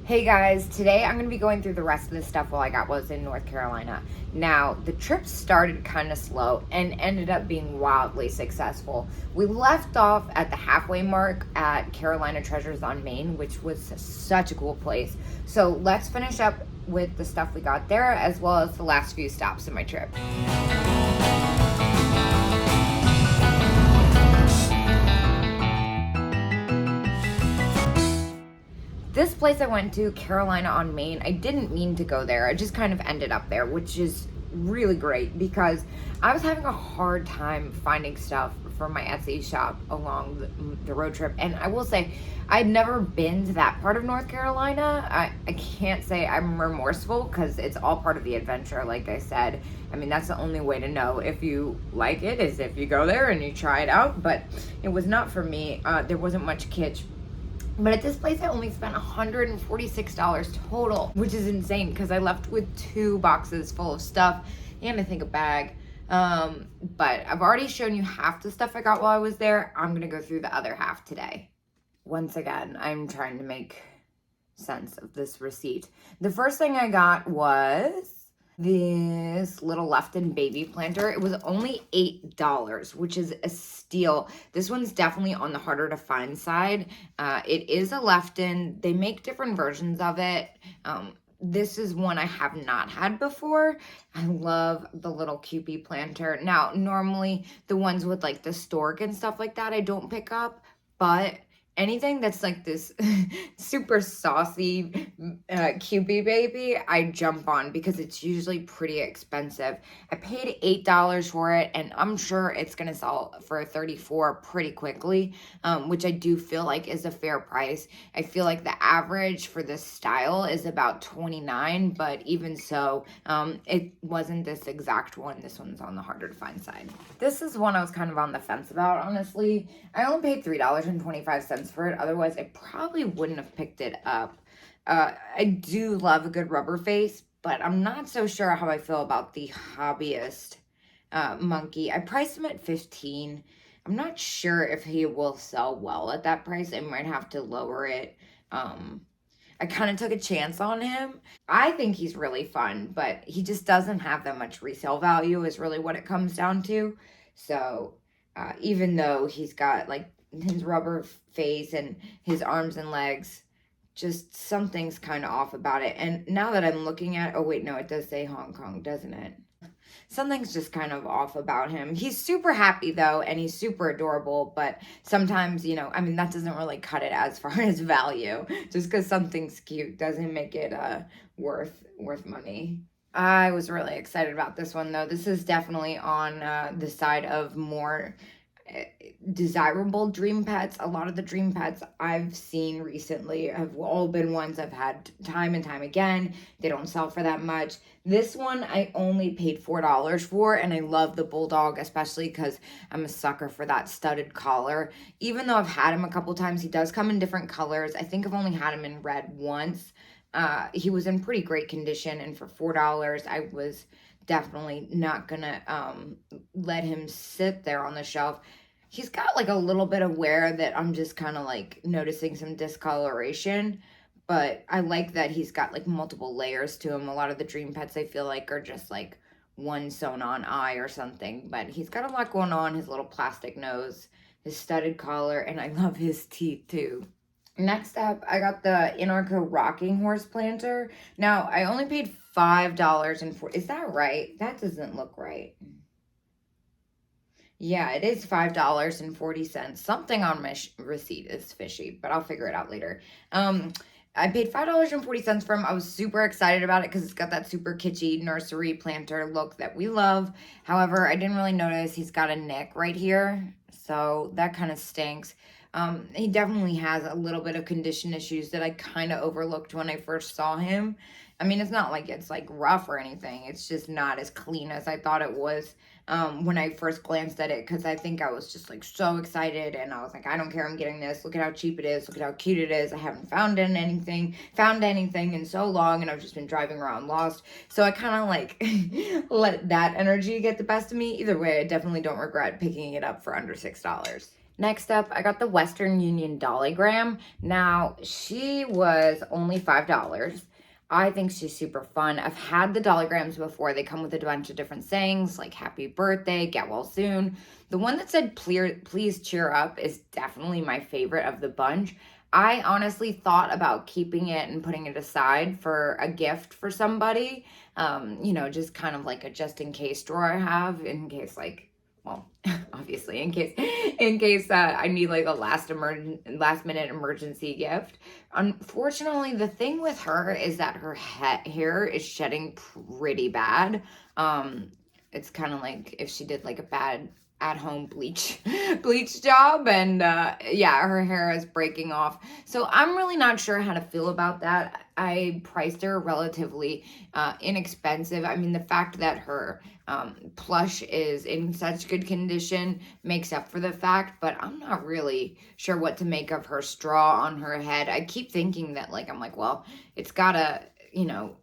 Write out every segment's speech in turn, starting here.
Hey guys, today I'm going to be going through the rest of the stuff while I was in North Carolina. Now, the trip started kind of slow and ended up being wildly successful. We left off at the halfway mark at Carolina Treasures on Main, which was such a cool place. So let's finish up with the stuff we got there, as well as the last few stops in my trip. This place I went to, Carolina on Main, I didn't mean to go there. I just kind of ended up there, which is really great because I was having a hard time finding stuff for my Etsy shop along the road trip. And I will say, I'd never been to that part of North Carolina. I can't say I'm remorseful because it's all part of the adventure, like I said. I mean, that's the only way to know if you like it is if you go there and you try it out. But it was not for me. There wasn't much kitsch. But at this place, I only spent $146 total, which is insane because I left with 2 boxes full of stuff and I think a bag. But I've already shown you half the stuff I got while I was there. I'm going to go through the other half today. Once again, I'm trying to make sense of this receipt. The first thing I got was this little Lefton baby planter. It was only $8, which is a steal. This one's definitely on the harder to find side. It is a Lefton. They make different versions of it. This is one I have not had before. I love the little Cupid planter. Now, normally the ones with like the stork and stuff like that, I don't pick up, but anything that's like this super saucy Cupid baby, I jump on because it's usually pretty expensive. I paid $8 for it, and I'm sure it's going to sell for $34 pretty quickly, which I do feel like is a fair price. I feel like the average for this style is about $29, but even so, it wasn't this exact one. This one's on the harder to find side. This is one I was kind of on the fence about, honestly. I only paid $3.25 for it. Otherwise, I probably wouldn't have picked it up. I do love a good rubber face, but I'm not so sure how I feel about the hobbyist monkey. I priced him at $15. I'm not sure if he will sell well at that price. I might have to lower it. I kind of took a chance on him. I think he's really fun, but he just doesn't have that much resale value is really what it comes down to. So even though he's got like his rubber face and his arms and legs, just something's kind of off about it. And now that I'm looking at, oh wait, no, it does say Hong Kong, doesn't it? Something's just kind of off about him. He's super happy though, and he's super adorable, but sometimes, you know, I mean, that doesn't really cut it as far as value. Just because something's cute doesn't make it worth money. I was really excited about this one though. This is definitely on the side of more desirable dream pets. A lot of the dream pets I've seen recently have all been ones I've had time and time again. They don't sell for that much. This one I only paid $4 for, and I love the Bulldog, especially because I'm a sucker for that studded collar. Even though I've had him a couple times, he does come in different colors. I think I've only had him in red once. He was in pretty great condition, and for $4 I was definitely not gonna let him sit there on the shelf. He's got like a little bit of wear that I'm just kind of like noticing some discoloration, but I like that he's got like multiple layers to him. A lot of the dream pets I feel like are just like one sewn on eye or something, but he's got a lot going on. His little plastic nose, his studded collar, and I love his teeth too. Next up, I got the Anarcho rocking horse planter. Now, I only paid $5.40. Is that right? That doesn't look right. Yeah, it is $5.40. Something on my receipt is fishy, but I'll figure it out later. I paid $5.40 for him. I was super excited about it because it's got that super kitschy nursery planter look that we love. However, I didn't really notice he's got a nick right here, so that kind of stinks. He definitely has a little bit of condition issues that I kind of overlooked when I first saw him. I mean, it's not like it's like rough or anything. It's just not as clean as I thought it was when I first glanced at it, because I think I was just like so excited and I was like, I don't care, I'm getting this. Look at how cheap it is. Look at how cute it is. I haven't found anything in so long, and I've just been driving around lost. So I kind of like let that energy get the best of me. Either way, I definitely don't regret picking it up for under $6. Next up, I got the Western Union Dolly Gram. Now, she was only $5. I think she's super fun. I've had the Dolly Grams before. They come with a bunch of different sayings like happy birthday, get well soon. The one that said please cheer up is definitely my favorite of the bunch. I honestly thought about keeping it and putting it aside for a gift for somebody. You know, just kind of like a just in case drawer I have in case like, well, obviously in case I need like a last minute emergency gift. Unfortunately, the thing with her is that her hair is shedding pretty bad. It's kind of like if she did like a bad at-home bleach job, and yeah, her hair is breaking off. So I'm really not sure how to feel about that. I priced her relatively inexpensive. I mean, the fact that her plush is in such good condition makes up for the fact, but I'm not really sure what to make of her straw on her head. I keep thinking that like, I'm like, well, it's gotta, you know,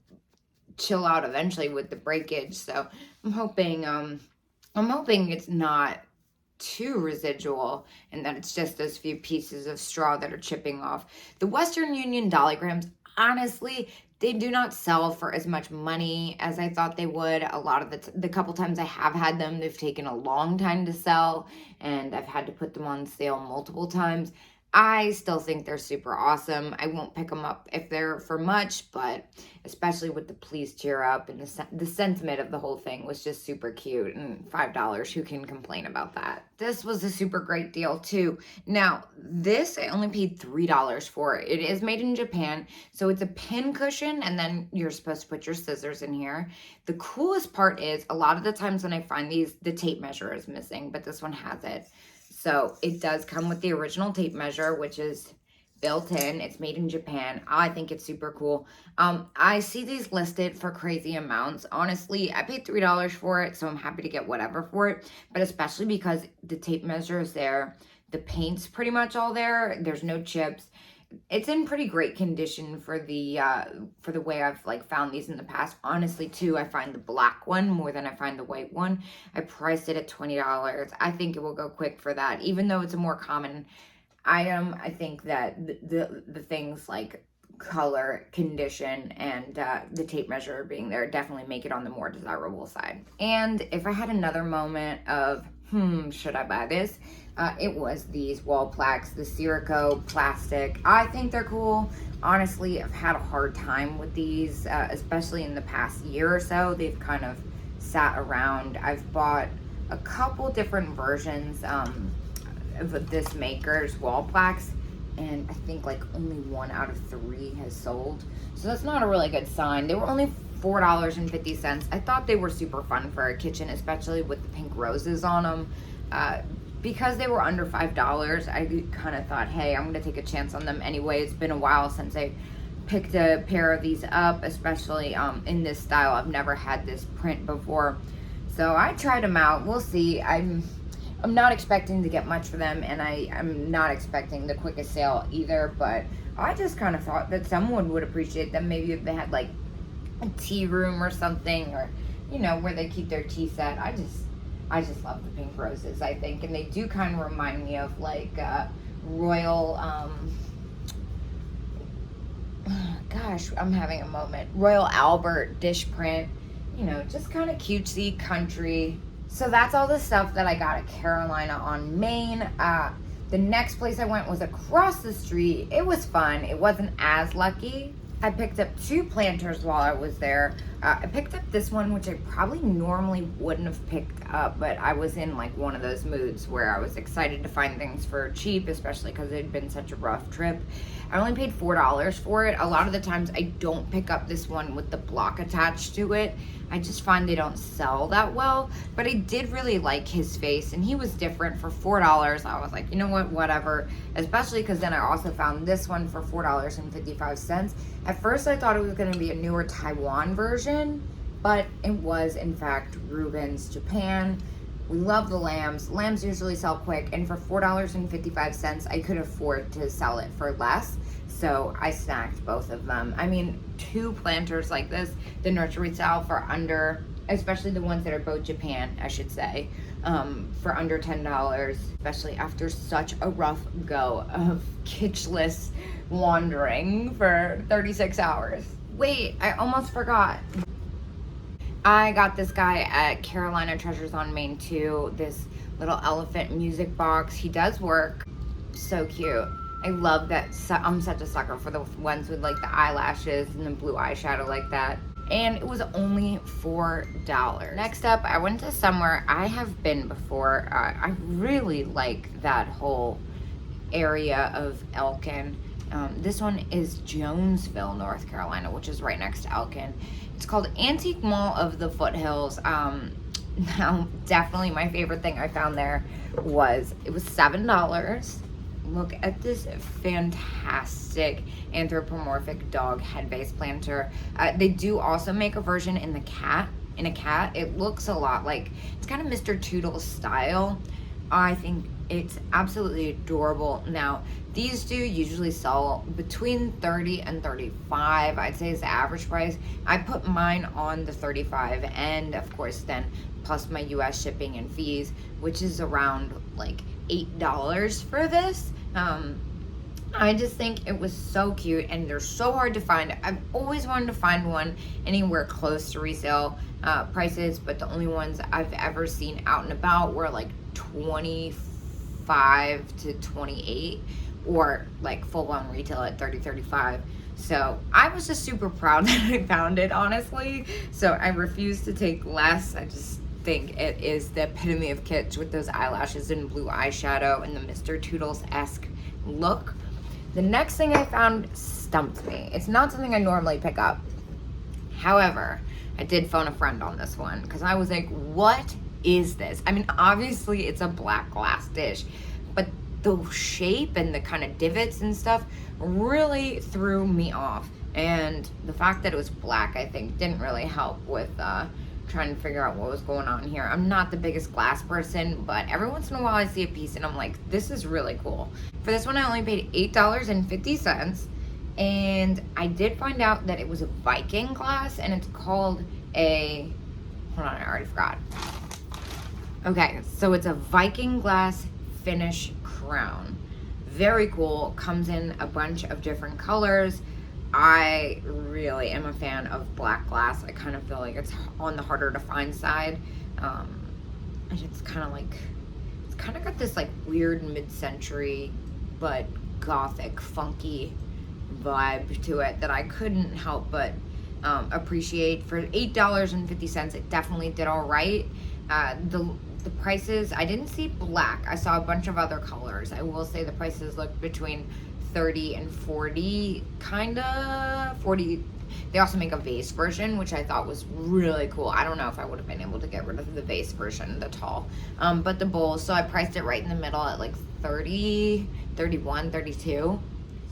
chill out eventually with the breakage. So I'm hoping it's not too residual and that it's just those few pieces of straw that are chipping off. The Western Union Dolly Grams, honestly, they do not sell for as much money as I thought they would. A lot of the couple times I have had them, they've taken a long time to sell, and I've had to put them on sale multiple times. I still think they're super awesome. I won't pick them up if they're for much, but especially with the please cheer up and the sentiment of the whole thing was just super cute, and $5, who can complain about that? This was a super great deal too. Now, this I only paid $3 for. It is made in Japan, so it's a pin cushion, and then you're supposed to put your scissors in here. The coolest part is a lot of the times when I find these, the tape measure is missing, but this one has it. So it does come with the original tape measure, which is built in. It's made in Japan. I think it's super cool. I see these listed for crazy amounts. Honestly, I paid $3 for it, so I'm happy to get whatever for it. But especially because the tape measure is there. The paint's pretty much all there. There's no chips. It's in pretty great condition for the way I've like found these in the past. Honestly, too, I find the black one more than I find the white one. I priced it at $20. I think it will go quick for that, even though it's a more common item. I think that the things like color, condition, and the tape measure being there definitely make it on the more desirable side. And if I had another moment of should I buy this? It was these wall plaques, the Cerakote plastic. I think they're cool. Honestly, I've had a hard time with these, especially in the past year or so. They've kind of sat around. I've bought a couple different versions of this maker's wall plaques, and I think like only 1 out of 3 has sold. So that's not a really good sign. They were only $4.50. I thought they were super fun for a kitchen, especially with the pink roses on them. Because they were under $5, I kind of thought, hey, I'm going to take a chance on them anyway. It's been a while since I picked a pair of these up, especially in this style. I've never had this print before. So I tried them out. We'll see. I'm not expecting to get much for them, and I'm not expecting the quickest sale either, but I just kind of thought that someone would appreciate them. Maybe if they had like a tea room or something, or, you know, where they keep their tea set. I just love the pink roses, I think, and they do kind of remind me of like Royal, gosh, I'm having a moment. Royal Albert dish print, you know, just kind of cutesy country. So that's all the stuff that I got at Carolina on Main. The next place I went was across the street. It was fun. It wasn't as lucky. I picked up 2 planters while I was there. I picked up this one, which I probably normally wouldn't have picked up, but I was in like one of those moods where I was excited to find things for cheap, especially because it had been such a rough trip. I only paid $4 for it. A lot of the times I don't pick up this one with the block attached to it. I just find they don't sell that well, but I did really like his face, and he was different for $4. I was like, you know what, whatever, especially because then I also found this one for $4.55. At first I thought it was going to be a newer Taiwan version, but it was in fact Reuben's Japan. We love the lambs. Lambs usually sell quick, and for $4.55 I could afford to sell it for less. So I snagged both of them. I mean, 2 planters like this, the nursery style, for under especially the ones that are both Japan, I should say, for under $10, especially after such a rough go of kitschless wandering for 36 hours. Wait, I almost forgot. I got this guy at Carolina Treasures on Main too, this little elephant music box. He does work. So cute. I love that. I'm such a sucker for the ones with like the eyelashes and the blue eyeshadow like that. And it was only $4. Next up, I went to somewhere I have been before. I really like that whole area of Elkin. This one is Jonesville, North Carolina, which is right next to Elkin. It's called Antique Mall of the Foothills. Now, definitely my favorite thing I found there was, it was $7. Look at this fantastic anthropomorphic dog head vase planter. They do also make a version in a cat. It looks a lot like, it's kind of Mr. Toodle's style. I think it's absolutely adorable. Now, these do usually sell between $30 and $35. I'd say is the average price. I put mine on the $35 and of course then plus my US shipping and fees, which is around like $8 for this. I just think it was so cute and they're so hard to find. I've always wanted to find one anywhere close to resale prices, but the only ones I've ever seen out and about were like 25 to 28 or like full-on retail at 30, 35. So I was just super proud that I found it, honestly. So I refuse to take less. I just think it is the epitome of kitsch with those eyelashes and blue eyeshadow and the Mr. Toodles-esque look. The next thing I found stumped me. It's not something I normally pick up. However, I did phone a friend on this one because I was like, what is this? I mean, obviously it's a black glass dish, but the shape and the kind of divots and stuff really threw me off. And the fact that it was black, I think, didn't really help with trying to figure out what was going on here. I'm not the biggest glass person, but every once in a while I see a piece and I'm like, this is really cool. For this one, I only paid $8.50. And I did find out that it was a Viking glass and it's called a, hold on, I already forgot. Okay, so it's a Viking glass finish crown. Very cool, comes in a bunch of different colors. I really am a fan of black glass. I kind of feel like it's on the harder to find side. And it's kind of like, it's kind of got this like weird mid-century but gothic funky vibe to it that I couldn't help but appreciate. For $8.50, it definitely did all right. The prices, I didn't see black. I saw a bunch of other colors. I will say the prices looked between 30 and 40, kinda 40. They also make a vase version, which I thought was really cool. I don't know if I would have been able to get rid of the vase version, the tall, but the bowls. So I priced it right in the middle at like 30, 31, 32.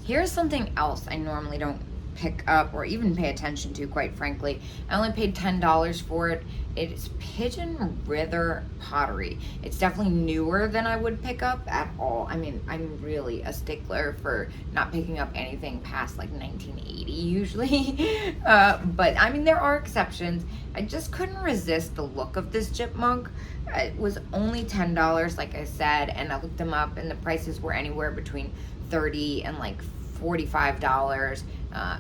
Here's something else I normally don't pick up or even pay attention to, quite frankly. I only paid $10 for it. It's Pigeon River pottery. It's definitely newer than I would pick up at all. I mean, I'm really a stickler for not picking up anything past like 1980 usually. But I mean, there are exceptions. I just couldn't resist the look of this chipmunk. It was only $10, like I said, and I looked them up and the prices were anywhere between $30 and like $45.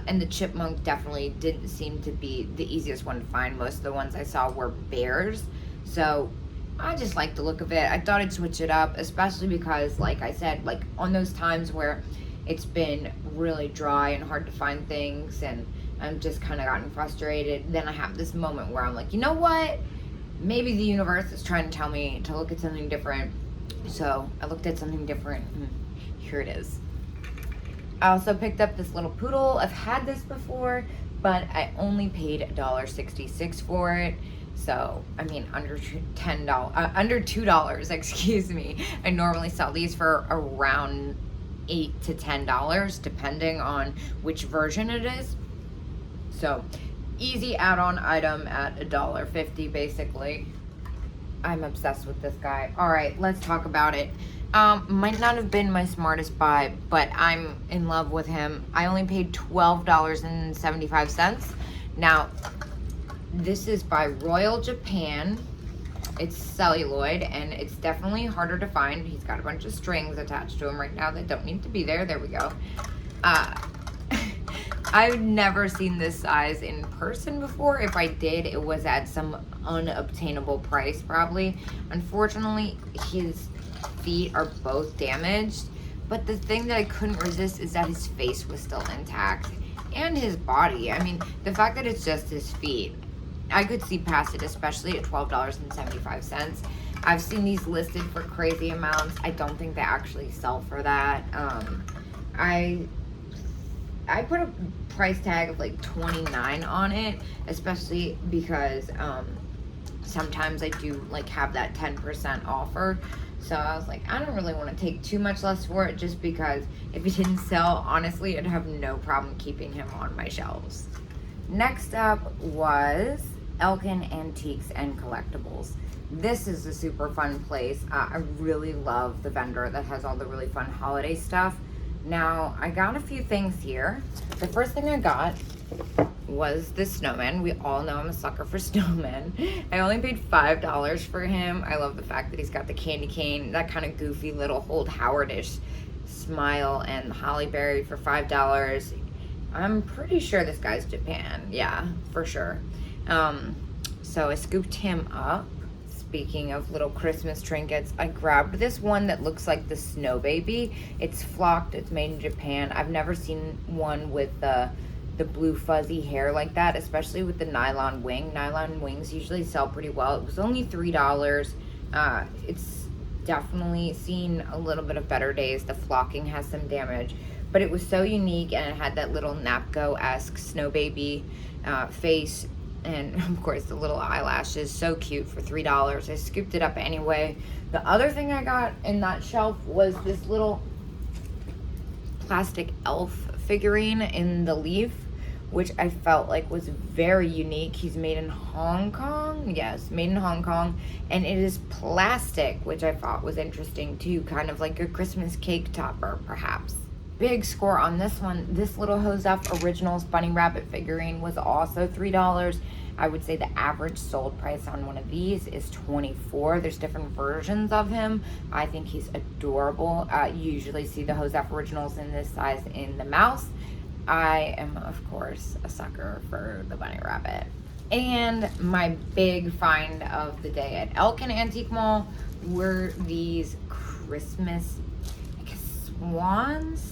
And the chipmunk definitely didn't seem to be the easiest one to find. Most of the ones I saw were bears. So I just like the look of it. I thought I'd switch it up, especially because, like I said, like on those times where it's been really dry and hard to find things and I'm just kind of gotten frustrated, then I have this moment where I'm like, you know what? Maybe the universe is trying to tell me to look at something different. So I looked at something different and here it is. I also picked up this little poodle. I've had this before, but I only paid $1.66 for it. So, I mean, under $2, excuse me. I normally sell these for around $8 to $10, depending on which version it is. So, easy add-on item at $1.50, basically. I'm obsessed with this guy. All right, let's talk about it. Might not have been my smartest buy, but I'm in love with him. I only paid $12.75. Now, This is by Royal Japan. It's celluloid, and it's definitely harder to find. He's got a bunch of strings attached to him right now that don't need to be there. There we go. I've never seen this size in person before. If I did, it was at some unobtainable price probably. Unfortunately, his feet are both damaged, but the thing that I couldn't resist is that his face was still intact, and his body. I mean, the fact that it's just his feet, I could see past it, especially at $12.75. I've seen these listed for crazy amounts. I don't think they actually sell for that. I put a price tag of like $29 on it, especially because sometimes I do like have that 10% offer. So I was like, I don't really want to take too much less for it, just because if it didn't sell, honestly, I'd have no problem keeping him on my shelves. Next up was Elkin Antiques and Collectibles. This is a super fun place. I really love the vendor that has all the really fun holiday stuff. Now, I got a few things here. The first thing I got was the Snowman. We all know I'm a sucker for Snowman. I only paid $5 for him. I love the fact that he's got the candy cane, that kind of goofy little Holt Howard-ish smile, and the holly berry for $5. I'm pretty sure this guy's Japan. Yeah, for sure. So I scooped him up. Speaking of little Christmas trinkets, I grabbed this one that looks like the Snow Baby. It's flocked, it's made in Japan. I've never seen one with the blue fuzzy hair like that, especially with the nylon wing. Nylon wings usually sell pretty well. It was only $3. It's definitely seen a little bit of better days. The flocking has some damage, but it was so unique, and it had that little Napco-esque Snow Baby face. And of course the little eyelashes, so cute for $3. I scooped it up anyway. The other thing I got in that shelf was this little plastic elf figurine in the leaf, which I felt like was very unique. He's made in Hong Kong. Yes, made in Hong Kong. And it is plastic, which I thought was interesting too, kind of like a Christmas cake topper perhaps. Big score on this one. This little Joseph Originals Bunny Rabbit figurine was also $3. I would say the average sold price on one of these is $24. There's different versions of him. I think he's adorable. You usually see the Joseph Originals in this size in the mouse. I am, of course, a sucker for the Bunny Rabbit. And my big find of the day at Elkin Antique Mall were these Christmas, I guess, swans?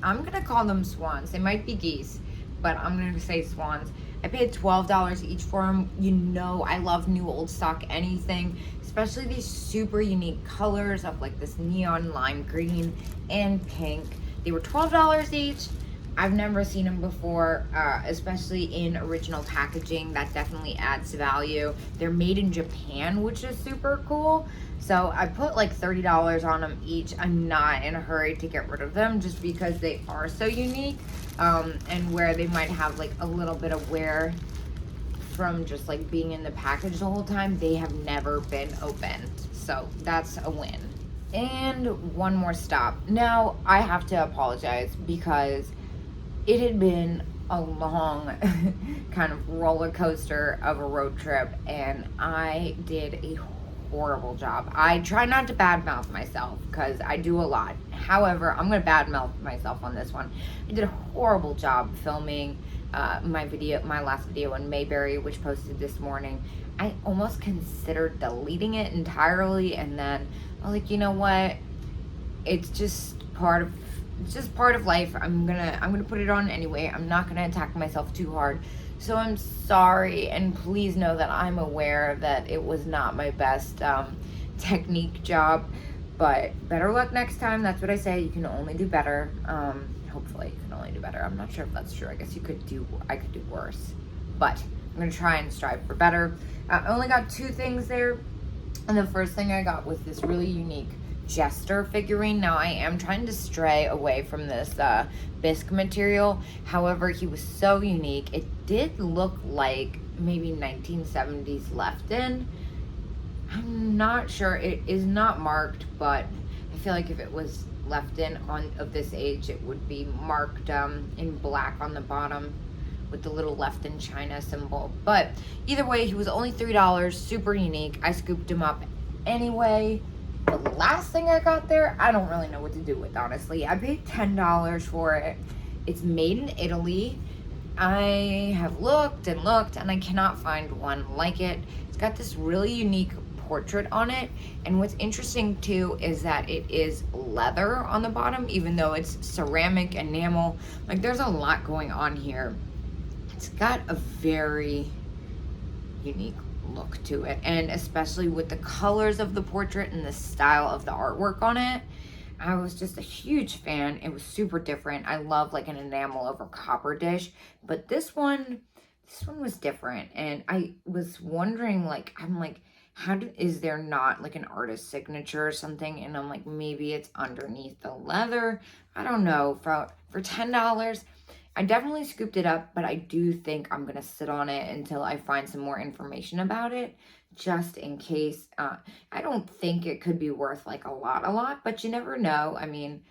I'm gonna call them swans. They might be geese, but I'm gonna say swans. I paid $12 each for them. You know I love new old stock anything, especially these super unique colors of like this neon lime green and pink. They were $12 each. I've never seen them before, especially in original packaging. That definitely adds value. They're made in Japan, which is super cool. So I put like $30 on them each. I'm not in a hurry to get rid of them just because they are so unique, and where they might have like a little bit of wear from just like being in the package the whole time. They have never been opened, so that's a win. And one more stop. Now I have to apologize because it had been a long kind of roller coaster of a road trip, and I did a horrible job. I try not to badmouth myself because I do a lot. However, I'm going to badmouth myself on this one. I did a horrible job filming my last video in Mayberry, which posted this morning. I almost considered deleting it entirely, and then I was like, you know what? It's just part of life. I'm gonna put it on anyway. I'm not gonna attack myself too hard. So I'm sorry, and please know that I'm aware that it was not my best technique job, but better luck next time. That's what I say. You can only do better. Hopefully you can only do better. I'm not sure if that's true. I guess I could do worse, but I'm gonna try and strive for better. I only got two things there, and the first thing I got was this really unique Jester figurine. Now I am trying to stray away from this bisque material. However, he was so unique. It did look like maybe 1970s Lefton. I'm not sure. It is not marked, but I feel like if it was Lefton of this age, it would be marked in black on the bottom with the little left in China symbol. But either way, he was only $3, super unique. I scooped him up anyway. The last thing I got there, I don't really know what to do with, honestly. I paid $10 for it. It's made in Italy. I have looked and looked and I cannot find one like it. It's got this really unique portrait on it, and what's interesting too is that it is leather on the bottom, even though it's ceramic enamel. Like, there's a lot going on here. It's got a very unique look to it, and especially with the colors of the portrait and the style of the artwork on it, I was just a huge fan. It was super different. I love like an enamel over copper dish, but this one was different. And I was wondering, like, I'm like, is there not like an artist signature or something? And I'm like, maybe it's underneath the leather. I don't know. For $10, I definitely scooped it up, but I do think I'm gonna sit on it until I find some more information about it, just in case. I don't think it could be worth like a lot, but you never know. I mean,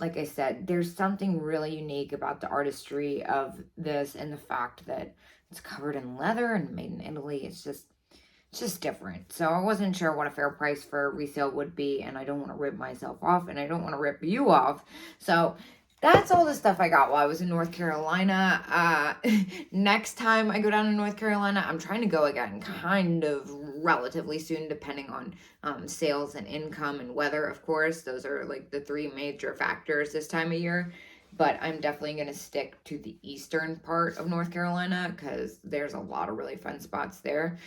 like I said, there's something really unique about the artistry of this, and the fact that it's covered in leather and made in Italy. It's just different. So I wasn't sure what a fair price for resale would be, and I don't want to rip myself off, and I don't want to rip you off. So that's all the stuff I got while I was in North Carolina. Next time I go down to North Carolina, I'm trying to go again kind of relatively soon, depending on sales and income and weather, of course. Those are like the 3 major factors this time of year. But I'm definitely going to stick to the eastern part of North Carolina because there's a lot of really fun spots there.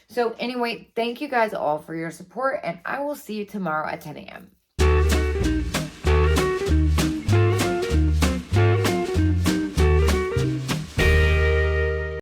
So anyway, thank you guys all for your support, and I will see you tomorrow at 10 a.m.